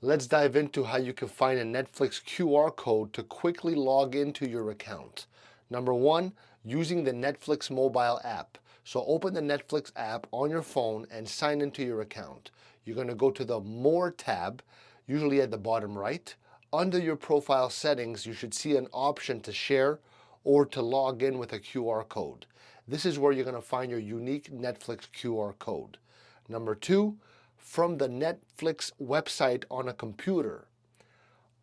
Let's dive into how you can find a Netflix QR code to quickly log into your account. Number one, using the Netflix mobile app. So open the Netflix app on your phone and sign into your account. You're going to go to the More tab, usually at the bottom right. Under your profile settings, you should see an option to share or to log in with a QR code. This is where you're going to find your unique Netflix QR code. Number two, from the Netflix website on a computer,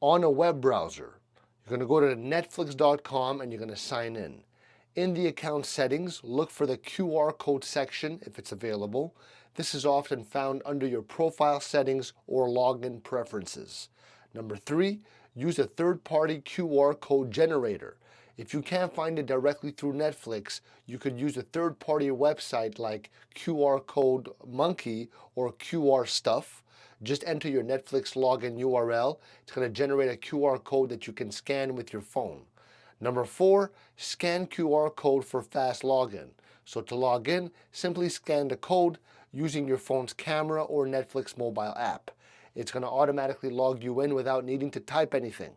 on a web browser. You're going to go to netflix.com and you're going to sign in. In the account settings, look for the QR code section if it's available. This is often found under your profile settings or login preferences. Number three, use a third-party QR code generator. If you can't find it directly through Netflix, you could use a third-party website like QR Code Monkey or QR Stuff. Just enter your Netflix login URL. It's going to generate a QR code that you can scan with your phone. Number four, scan QR code for fast login. So to log in, simply scan the code using your phone's camera or Netflix mobile app. It's going to automatically log you in without needing to type anything.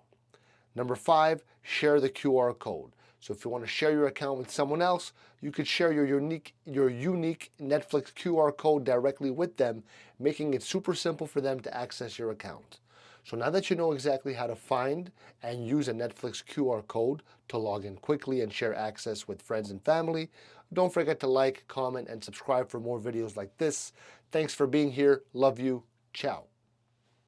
Number five, share the QR code. So if you want to share your account with someone else, you could share your unique Netflix QR code directly with them, making it super simple for them to access your account. So now that you know exactly how to find and use a Netflix QR code to log in quickly and share access with friends and family, don't forget to like, comment, and subscribe for more videos like this. Thanks for being here. Love you. Ciao.